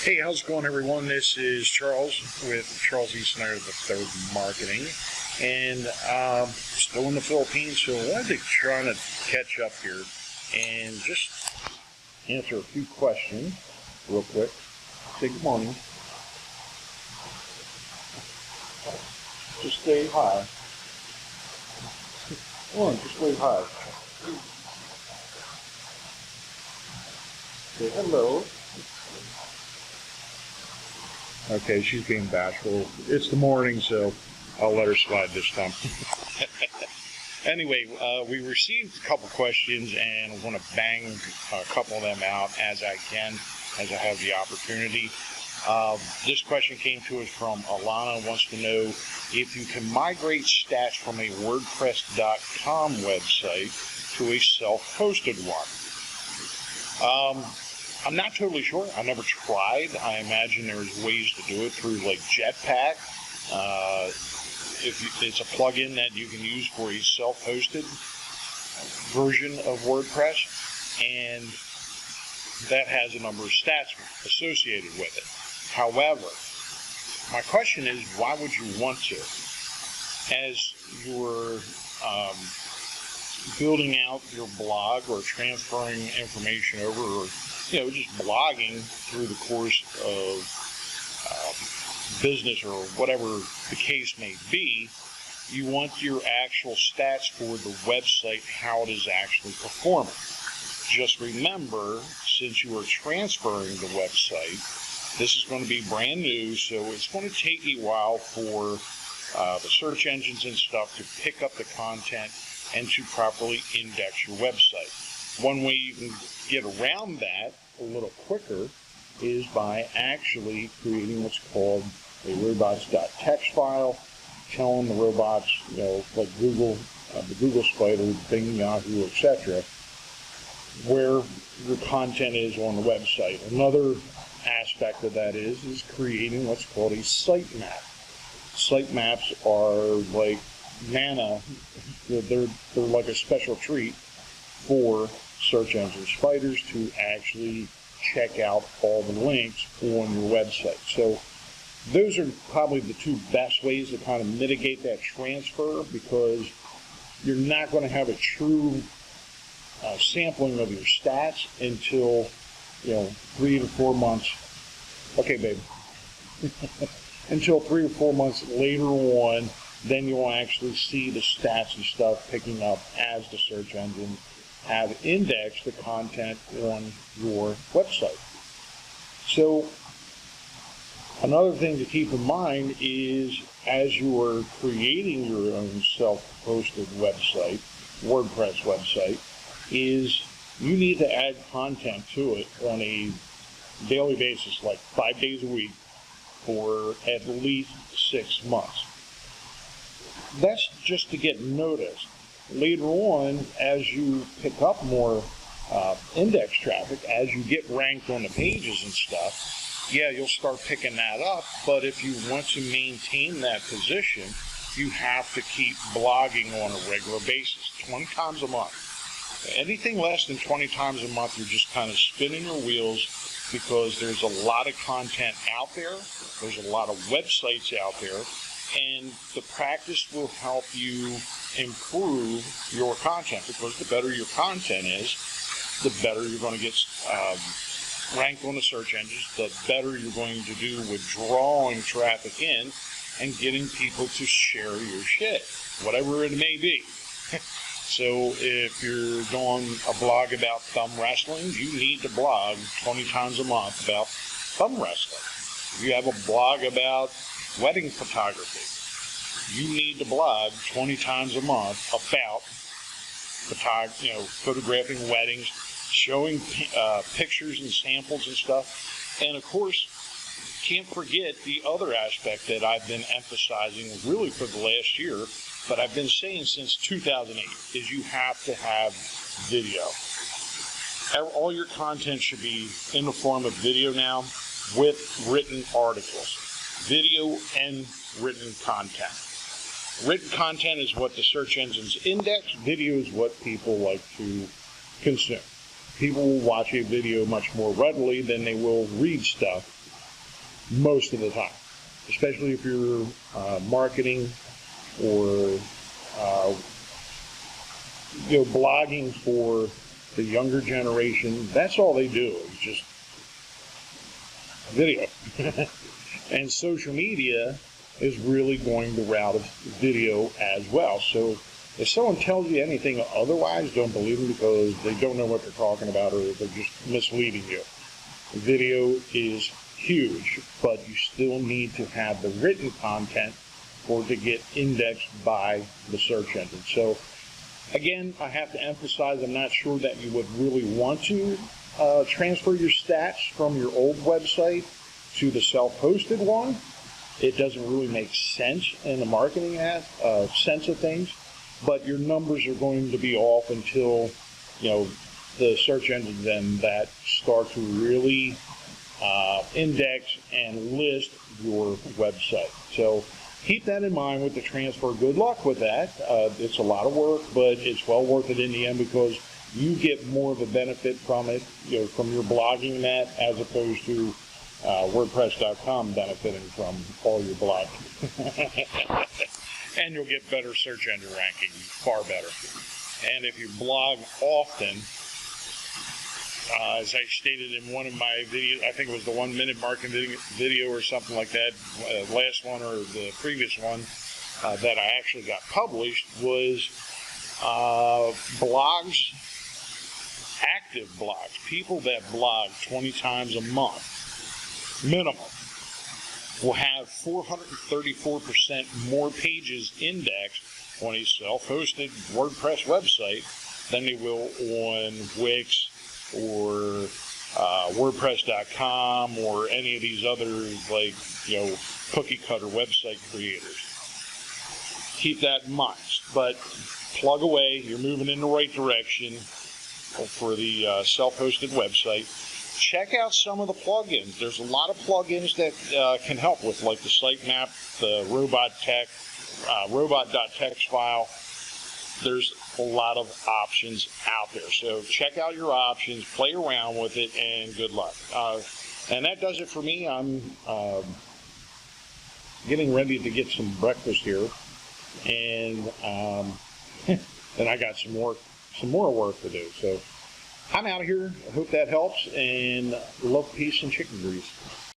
Hey, how's it going, everyone? This is Charles with Charles E. Snyder III Marketing, and still in the Philippines, so I wanted to try to catch up here and just answer a few questions real quick. Say good morning. Just say hi. Come on, just say hi. Say hello. Okay, she's being bashful. It's the morning, so I'll let her slide this time. Anyway, we received a couple questions, and I want to bang a couple of them out as I can, as I have the opportunity. This question came to us from Alana, wants to know if you can migrate stats from a WordPress.com website to a self-hosted one. I'm not totally sure. I never tried. I imagine there's ways to do it through like Jetpack. It's a plugin that you can use for a self-hosted version of WordPress, and that has a number of stats associated with it. However, my question is, why would you want to? As you're building out your blog or transferring information over, or just blogging through the course of business or whatever the case may be, you want your actual stats for the website, how it is actually performing. Just remember, since you are transferring the website, this is going to be brand new, so it's going to take a while for the search engines and stuff to pick up the content and to properly index your website. One way you can get around that a little quicker is by actually creating what's called a robots.txt file, telling the robots, like Google, the Google Spider, Bing, Yahoo, etc., where your content is on the website. Another aspect of that is creating what's called a sitemap. Sitemaps are like manna. They're like a special treat for search engine spiders to actually check out all the links on your website. So those are probably the two best ways to kind of mitigate that transfer, because you're not going to have a true sampling of your stats until 3 to 4 months. Okay, babe. Until 3 or 4 months later on, then you'll actually see the stats and stuff picking up as the search engine have indexed the content on your website. So another thing to keep in mind is, as you are creating your own self-hosted website, WordPress website, is you need to add content to it on a daily basis, like 5 days a week, for at least 6 months. That's just to get noticed. Later on, as you pick up more index traffic, as you get ranked on the pages and stuff, you'll start picking that up. But if you want to maintain that position, you have to keep blogging on a regular basis, 20 times a month. Anything less than 20 times a month, you're just kind of spinning your wheels, because there's a lot of content out there. There's a lot of websites out there. And the practice will help you improve your content, because the better your content is, the better you're going to get ranked on the search engines, the better you're going to do with drawing traffic in and getting people to share your shit, whatever it may be. So if you're doing a blog about thumb wrestling, you need to blog 20 times a month about thumb wrestling. If you have a blog about wedding photography, you need to blog 20 times a month about photographing weddings, showing pictures and samples and stuff. And of course, can't forget the other aspect that I've been emphasizing really for the last year, but I've been saying since 2008, is you have to have video. All your content should be in the form of video now, with written articles. Video and written content. Written content is what the search engines index. Video is what people like to consume. People will watch a video much more readily than they will read stuff most of the time, especially if you're marketing or blogging for the younger generation. That's all they do is just video. And social media is really going the route of video as well. So if someone tells you anything otherwise, don't believe them, because they don't know what they're talking about, or they're just misleading you. Video is huge, but you still need to have the written content for it to get indexed by the search engine. So again, I have to emphasize, I'm not sure that you would really want to transfer your stats from your old website to the self-hosted one. It doesn't really make sense in the marketing sense of things, but your numbers are going to be off until, the search engines then that start to really index and list your website. So keep that in mind with the transfer. Good luck with that. It's a lot of work, but it's well worth it in the end, because you get more of a benefit from it, from your blogging that, as opposed to WordPress.com benefiting from all your blogging. And you'll get better search engine ranking, far better. And if you blog often, as I stated in one of my videos, I think it was the 1 minute marketing video or something like that, last one or the previous one that I actually got published, was blogs, active blogs, people that blog 20 times a month, minimum, will have 434% more pages indexed on a self-hosted WordPress website than they will on Wix or WordPress.com or any of these other, cookie cutter website creators. Keep that in mind. But plug away. You're moving in the right direction for the self-hosted website. Check out some of the plugins. There's a lot of plugins that can help with, like the sitemap, the robot.txt file. There's a lot of options out there. So check out your options, play around with it, and good luck. And that does it for me. I'm getting ready to get some breakfast here, and then I got some more work to do. So I'm out of here. I hope that helps, and love, peace, and chicken grease.